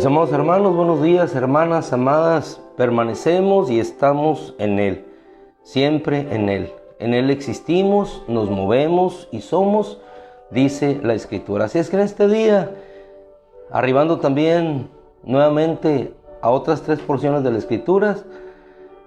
Mis amados hermanos, buenos días, hermanas amadas, permanecemos y estamos en Él, siempre en Él. En Él existimos, nos movemos y somos, dice la Escritura. Así es que en este día, arribando también nuevamente a otras tres porciones de las Escrituras,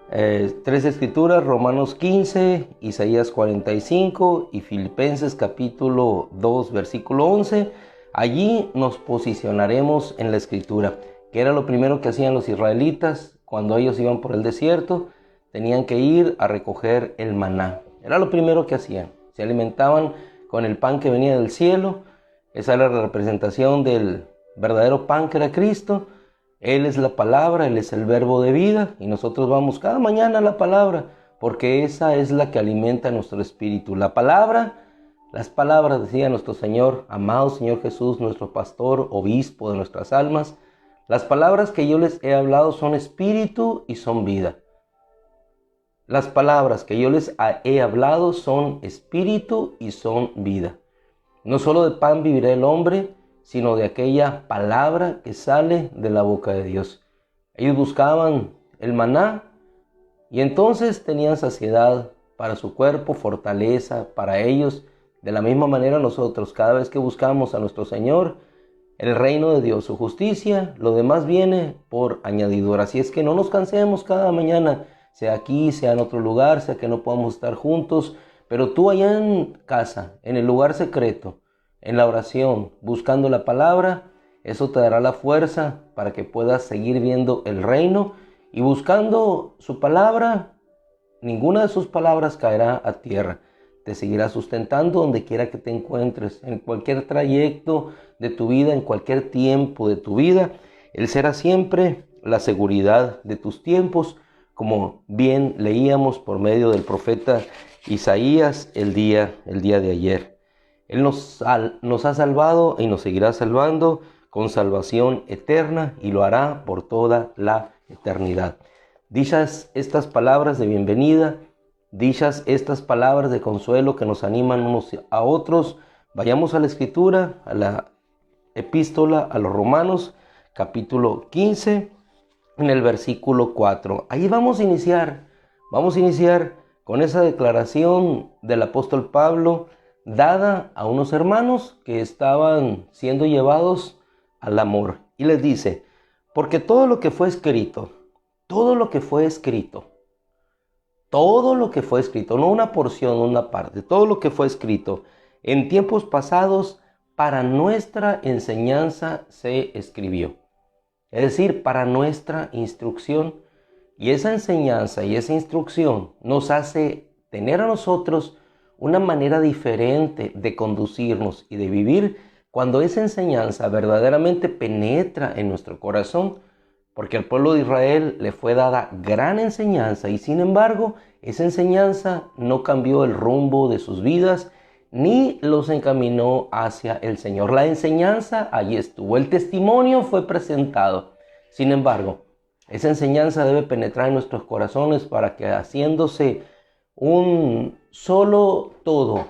tres Escrituras, Romanos 15, Isaías 45 y Filipenses capítulo 2, versículo 11, allí nos posicionaremos en la Escritura, que era lo primero que hacían los israelitas cuando ellos iban por el desierto. Tenían que ir a recoger el maná. Era lo primero que hacían. Se alimentaban con el pan que venía del cielo. Esa era la representación del verdadero pan que era Cristo. Él es la palabra, Él es el verbo de vida. Y nosotros vamos cada mañana a la palabra, porque esa es la que alimenta nuestro espíritu. La palabra, las palabras, decía nuestro Señor, amado Señor Jesús, nuestro pastor, obispo de nuestras almas. Las palabras que yo les he hablado son espíritu y son vida. Las palabras que yo les he hablado son espíritu y son vida. No solo de pan vivirá el hombre, sino de aquella palabra que sale de la boca de Dios. Ellos buscaban el maná y entonces tenían saciedad para su cuerpo, fortaleza para ellos. De la misma manera nosotros, cada vez que buscamos a nuestro Señor, el reino de Dios, su justicia, lo demás viene por añadidura. Así es que no nos cansemos cada mañana, sea aquí, sea en otro lugar, sea que no podamos estar juntos, pero tú allá en casa, en el lugar secreto, en la oración, buscando la palabra, eso te dará la fuerza para que puedas seguir viendo el reino y buscando su palabra. Ninguna de sus palabras caerá a tierra. Te seguirá sustentando donde quiera que te encuentres, en cualquier trayecto de tu vida, en cualquier tiempo de tu vida. Él será siempre la seguridad de tus tiempos, como bien leíamos por medio del profeta Isaías el día de ayer. Él nos ha salvado y nos seguirá salvando con salvación eterna y lo hará por toda la eternidad. Dichas estas palabras de bienvenida, dichas estas palabras de consuelo que nos animan unos a otros, vayamos a la Escritura, a la epístola a los Romanos, capítulo 15, en el versículo 4. Ahí vamos a iniciar con esa declaración del apóstol Pablo, dada a unos hermanos que estaban siendo llevados al amor. Y les dice, porque todo lo que fue escrito, no una porción, una parte, todo lo que fue escrito en tiempos pasados para nuestra enseñanza se escribió. Es decir, para nuestra instrucción. Y esa enseñanza y esa instrucción nos hace tener a nosotros una manera diferente de conducirnos y de vivir cuando esa enseñanza verdaderamente penetra en nuestro corazón. Porque al pueblo de Israel le fue dada gran enseñanza y sin embargo esa enseñanza no cambió el rumbo de sus vidas ni los encaminó hacia el Señor. La enseñanza allí estuvo, el testimonio fue presentado. Sin embargo, esa enseñanza debe penetrar en nuestros corazones para que haciéndose un solo todo,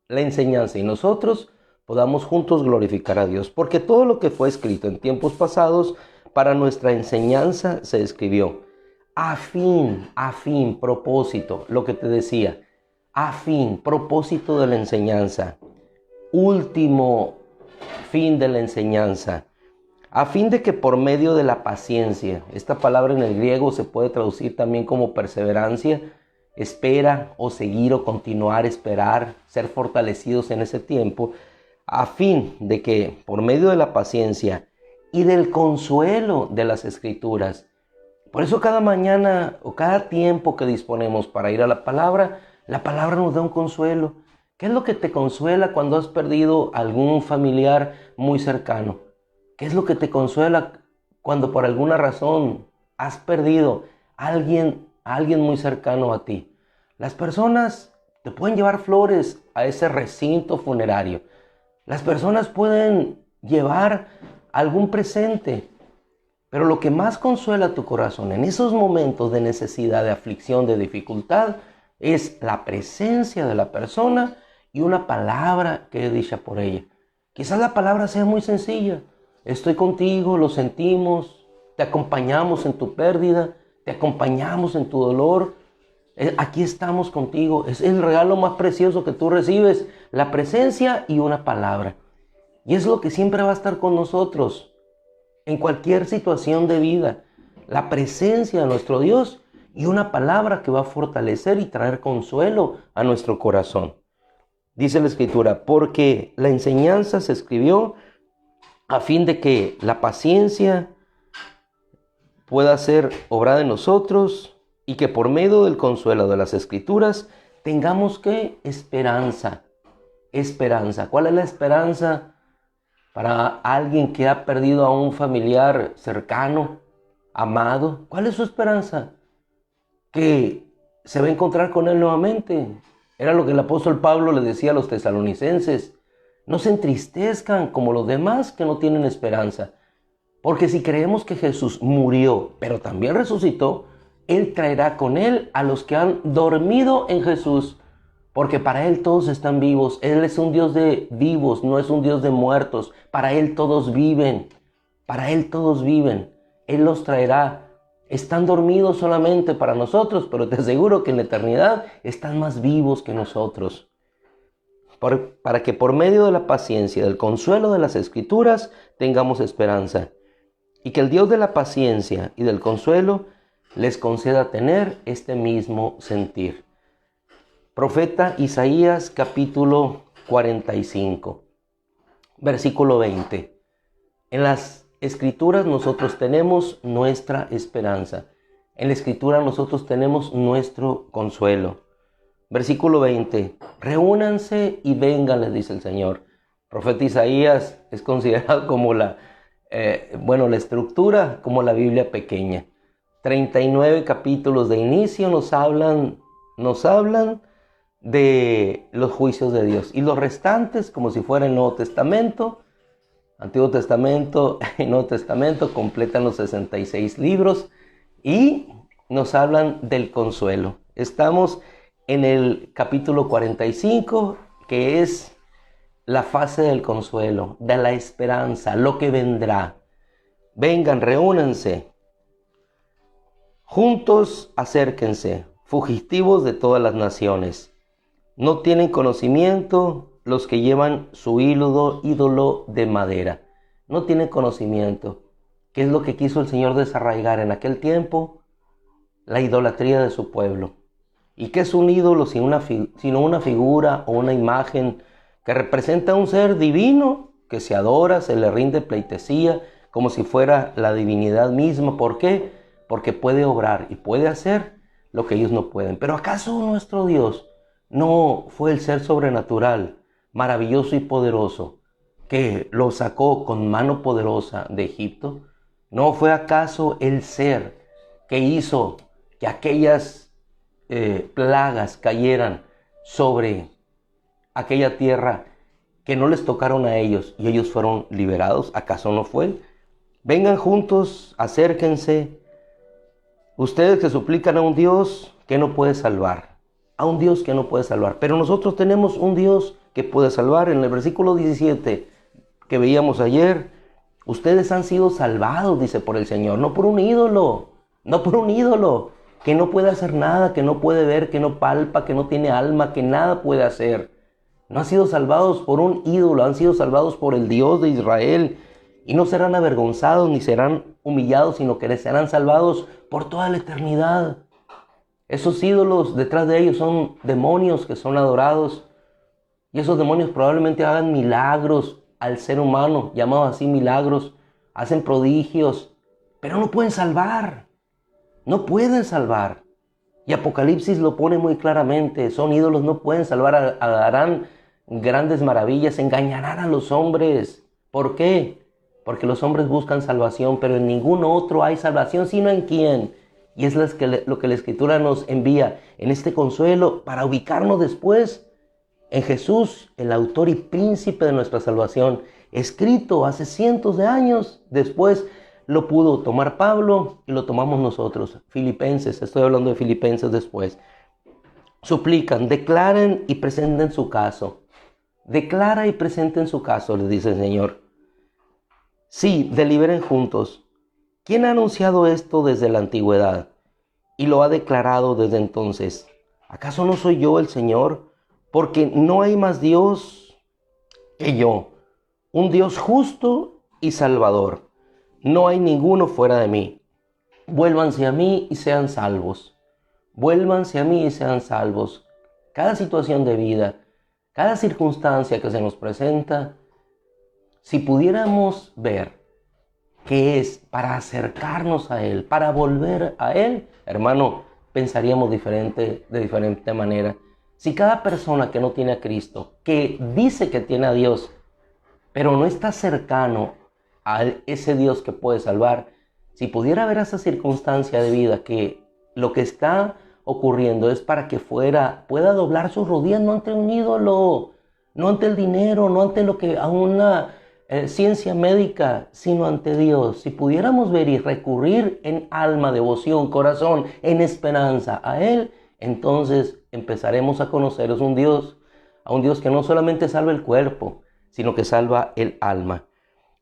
la enseñanza y nosotros podamos juntos glorificar a Dios. Porque todo lo que fue escrito en tiempos pasados para nuestra enseñanza se escribió. A fin, propósito, lo que te decía. A fin, propósito de la enseñanza. Último fin de la enseñanza. A fin de que por medio de la paciencia, esta palabra en el griego se puede traducir también como perseverancia, espera o seguir o continuar, esperar, ser fortalecidos en ese tiempo, a fin de que por medio de la paciencia y del consuelo de las Escrituras. Por eso cada mañana o cada tiempo que disponemos para ir a la palabra nos da un consuelo. ¿Qué es lo que te consuela cuando has perdido algún familiar muy cercano? ¿Qué es lo que te consuela cuando por alguna razón has perdido a alguien muy cercano a ti? Las personas te pueden llevar flores a ese recinto funerario. Las personas pueden llevar algún presente. Pero lo que más consuela tu corazón en esos momentos de necesidad, de aflicción, de dificultad, es la presencia de la persona y una palabra que es dicha por ella. Quizás la palabra sea muy sencilla. estoy contigo, lo sentimos, te acompañamos en tu pérdida, te acompañamos en tu dolor. Aquí estamos contigo. Es el regalo más precioso que tú recibes, la presencia y una palabra. Y es lo que siempre va a estar con nosotros en cualquier situación de vida. La presencia de nuestro Dios y una palabra que va a fortalecer y traer consuelo a nuestro corazón. Dice la Escritura, porque la enseñanza se escribió a fin de que la paciencia pueda ser obrada en nosotros y que por medio del consuelo de las Escrituras tengamos ¿qué? Esperanza. Esperanza. ¿Cuál es la esperanza para alguien que ha perdido a un familiar cercano, amado? ¿Cuál es su esperanza? Que se va a encontrar con él nuevamente. Era lo que el apóstol Pablo le decía a los tesalonicenses. No se entristezcan como los demás que no tienen esperanza. Porque si creemos que Jesús murió, pero también resucitó, Él traerá con Él a los que han dormido en Jesús. Porque para Él todos están vivos. Él es un Dios de vivos, no es un Dios de muertos. Para Él todos viven. Para Él todos viven. Él los traerá. Están dormidos solamente para nosotros, pero te aseguro que en la eternidad están más vivos que nosotros. Para que por medio de la paciencia, del consuelo de las Escrituras, tengamos esperanza. Y que el Dios de la paciencia y del consuelo les conceda tener este mismo sentir. Profeta Isaías capítulo 45, versículo 20. En las Escrituras nosotros tenemos nuestra esperanza. En la Escritura nosotros tenemos nuestro consuelo. Versículo 20. Reúnanse y vengan, les dice el Señor. Profeta Isaías es considerado como la estructura, como la Biblia pequeña. 39 capítulos de inicio nos hablan de los juicios de Dios. Y los restantes, como si fuera el Nuevo Testamento, Antiguo Testamento y Nuevo Testamento, completan los 66 libros y nos hablan del consuelo. Estamos en el capítulo 45, que es la fase del consuelo, de la esperanza, lo que vendrá. Vengan, reúnanse. Juntos acérquense, fugitivos de todas las naciones. No tienen conocimiento los que llevan su ídolo de madera. No tienen conocimiento. ¿Qué es lo que quiso el Señor desarraigar en aquel tiempo? La idolatría de su pueblo. ¿Y qué es un ídolo sino una figura o una imagen que representa a un ser divino que se adora, se le rinde pleitesía como si fuera la divinidad misma? ¿Por qué? Porque puede obrar y puede hacer lo que ellos no pueden. ¿Pero acaso nuestro Dios no fue el ser sobrenatural, maravilloso y poderoso, que lo sacó con mano poderosa de Egipto? ¿No fue acaso el ser que hizo que aquellas plagas cayeran sobre aquella tierra que no les tocaron a ellos y ellos fueron liberados? ¿Acaso no fue? Vengan juntos, acérquense, ustedes que suplican a un Dios que no puede salvar, a un Dios que no puede salvar. Pero nosotros tenemos un Dios que puede salvar. En el versículo 17 que veíamos ayer, ustedes han sido salvados, dice, por el Señor, no por un ídolo, no por un ídolo que no puede hacer nada, que no puede ver, que no palpa, que no tiene alma, que nada puede hacer. No han sido salvados por un ídolo, han sido salvados por el Dios de Israel. Y no serán avergonzados ni serán humillados, sino que serán salvados por toda la eternidad. Esos ídolos, detrás de ellos son demonios que son adorados. Y esos demonios probablemente hagan milagros al ser humano, llamados así milagros. Hacen prodigios, pero no pueden salvar. No pueden salvar. Y Apocalipsis lo pone muy claramente. Son ídolos, no pueden salvar. Harán grandes maravillas, engañarán a los hombres. ¿Por qué? Porque los hombres buscan salvación, pero en ningún otro hay salvación, sino en quién. Y es lo que la Escritura nos envía en este consuelo para ubicarnos después en Jesús, el autor y príncipe de nuestra salvación. Escrito hace cientos de años, después lo pudo tomar Pablo y lo tomamos nosotros. Filipenses, estoy hablando de Filipenses después. Suplican, declaren y presenten su caso. Declara y presenten su caso, les dice el Señor. Sí, deliberen juntos. ¿Quién ha anunciado esto desde la antigüedad y lo ha declarado desde entonces? ¿Acaso no soy yo el Señor? Porque no hay más Dios que yo, un Dios justo y salvador. No hay ninguno fuera de mí. Vuélvanse a mí y sean salvos. Vuélvanse a mí y sean salvos. Cada situación de vida, cada circunstancia que se nos presenta, si pudiéramos ver que es para acercarnos a Él, para volver a Él, hermano, pensaríamos de diferente manera. Si cada persona que no tiene a Cristo, que dice que tiene a Dios, pero no está cercano a ese Dios que puede salvar, si pudiera ver esa circunstancia de vida que lo que está ocurriendo es para que pueda doblar sus rodillas no ante un ídolo, no ante el dinero, no ante lo que a una ciencia médica, sino ante Dios. Si pudiéramos ver y recurrir en alma, devoción, corazón, en esperanza a Él, entonces empezaremos a conocer a un Dios que no solamente salva el cuerpo, sino que salva el alma.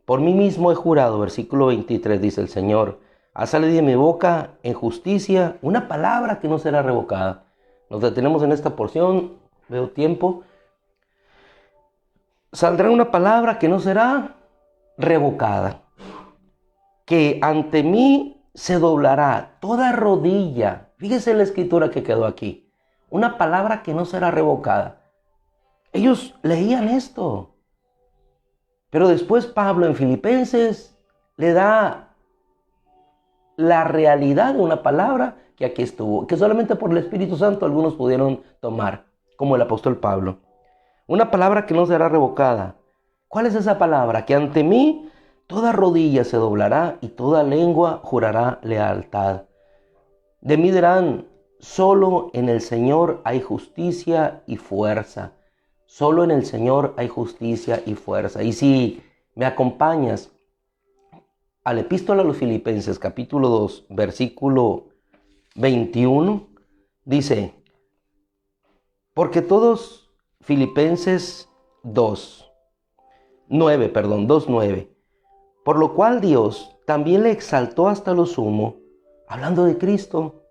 Por mí mismo he jurado, versículo 23 dice el Señor, ha salido de mi boca en justicia una palabra que no será revocada. Nos detenemos en esta porción, veo tiempo. Saldrá una palabra que no será revocada, que ante mí se doblará toda rodilla. Fíjese la escritura que quedó aquí. Una palabra que no será revocada. Ellos leían esto. Pero después Pablo en Filipenses le da la realidad de una palabra que aquí estuvo, que solamente por el Espíritu Santo algunos pudieron tomar, como el apóstol Pablo. Una palabra que no será revocada. ¿Cuál es esa palabra? Que ante mí toda rodilla se doblará y toda lengua jurará lealtad. De mí dirán, solo en el Señor hay justicia y fuerza. Solo en el Señor hay justicia y fuerza. Y si me acompañas a la epístola a los Filipenses, capítulo 2, versículo 21, dice, porque todos, Filipenses 2:9, por lo cual Dios también le exaltó hasta lo sumo, hablando de Cristo,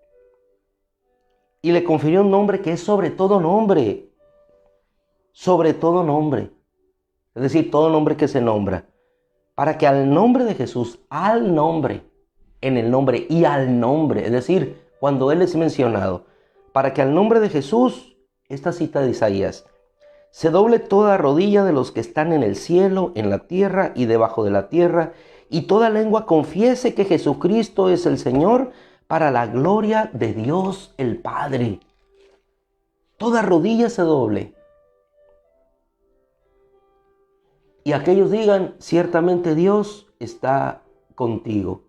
y le confirió un nombre que es sobre todo nombre, es decir, todo nombre que se nombra, para que al nombre de Jesús, al nombre, en el nombre y al nombre, es decir, cuando Él es mencionado, para que al nombre de Jesús, esta cita de Isaías, se doble toda rodilla de los que están en el cielo, en la tierra y debajo de la tierra, y toda lengua confiese que Jesucristo es el Señor, para la gloria de Dios el Padre. Toda rodilla se doble. Y aquellos digan, ciertamente Dios está contigo.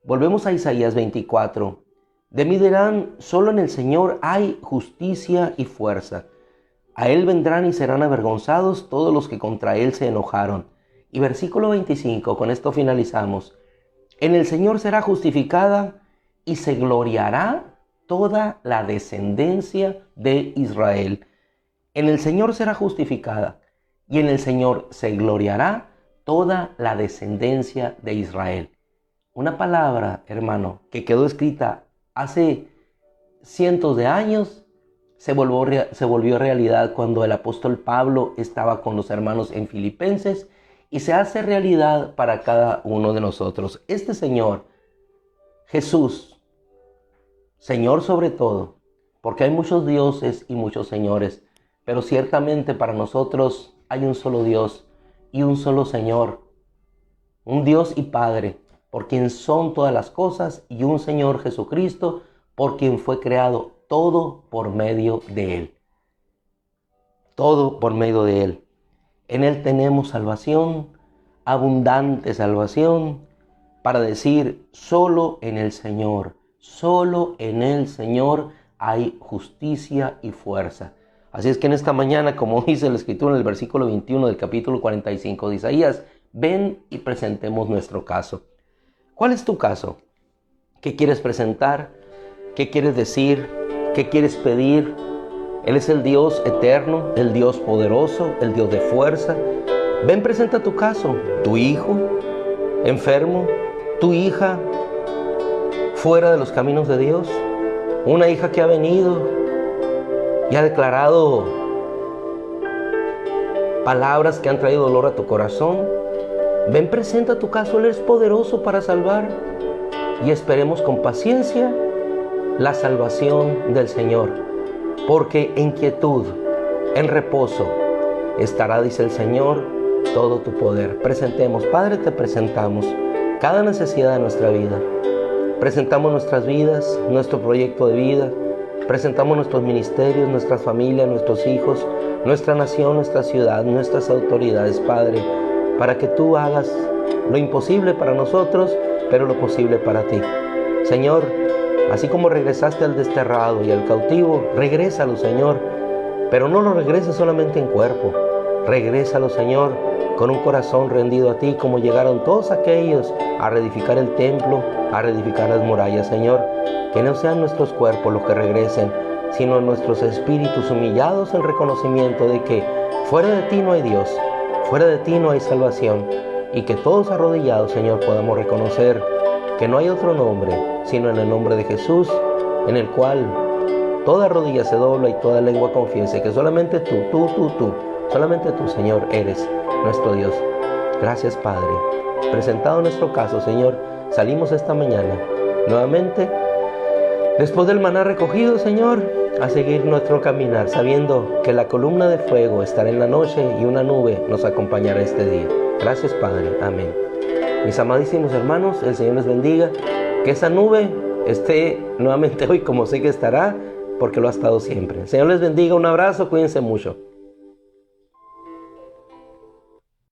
Volvemos a Isaías 24. De mí dirán, solo en el Señor hay justicia y fuerza. A Él vendrán y serán avergonzados todos los que contra Él se enojaron. Y versículo 25, con esto finalizamos. En el Señor será justificada y se gloriará toda la descendencia de Israel. En el Señor será justificada y en el Señor se gloriará toda la descendencia de Israel. Una palabra, hermano, que quedó escrita hace cientos de años, se volvió realidad cuando el apóstol Pablo estaba con los hermanos en Filipenses y se hace realidad para cada uno de nosotros. Este Señor, Jesús, Señor sobre todo, porque hay muchos dioses y muchos señores, pero ciertamente para nosotros hay un solo Dios y un solo Señor, un Dios y Padre, por quien son todas las cosas, y un Señor Jesucristo, por quien fue creado todo por medio de Él. Todo por medio de Él. En Él tenemos salvación, abundante salvación, para decir, solo en el Señor hay justicia y fuerza. Así es que en esta mañana, como dice la Escritura en el versículo 21 del capítulo 45 de Isaías, ven y presentemos nuestro caso. ¿Cuál es tu caso? ¿Qué quieres presentar? ¿Qué quieres decir? ¿Qué quieres pedir? Él es el Dios eterno, el Dios poderoso, el Dios de fuerza. Ven, presenta tu caso, tu hijo, enfermo, tu hija fuera de los caminos de Dios, una hija que ha venido y ha declarado palabras que han traído dolor a tu corazón. Ven, presenta tu caso, Él es poderoso para salvar, y esperemos con paciencia la salvación del Señor, porque en quietud, en reposo, estará, dice el Señor, todo tu poder. Presentemos, Padre, te presentamos cada necesidad de nuestra vida. Presentamos nuestras vidas, nuestro proyecto de vida. Presentamos nuestros ministerios, nuestras familias, nuestros hijos, nuestra nación, nuestra ciudad, nuestras autoridades, Padre, para que tú hagas lo imposible para nosotros, pero lo posible para ti. Señor, así como regresaste al desterrado y al cautivo, regrésalo, Señor, pero no lo regreses solamente en cuerpo. Regrésalo, Señor, con un corazón rendido a ti, como llegaron todos aquellos a reedificar el templo, a reedificar las murallas, Señor. Que no sean nuestros cuerpos los que regresen, sino nuestros espíritus humillados en reconocimiento de que fuera de ti no hay Dios, fuera de ti no hay salvación, y que todos arrodillados, Señor, podamos reconocer que no hay otro nombre, sino en el nombre de Jesús, en el cual toda rodilla se dobla y toda lengua confiese que solamente tú, solamente tú, Señor, eres nuestro Dios. Gracias, Padre. Presentado nuestro caso, Señor, salimos esta mañana nuevamente, después del maná recogido, Señor, a seguir nuestro caminar, sabiendo que la columna de fuego estará en la noche y una nube nos acompañará este día. Gracias, Padre. Amén. Mis amadísimos hermanos, el Señor les bendiga. Que esa nube esté nuevamente hoy como sé que estará, porque lo ha estado siempre. El Señor les bendiga. Un abrazo. Cuídense mucho.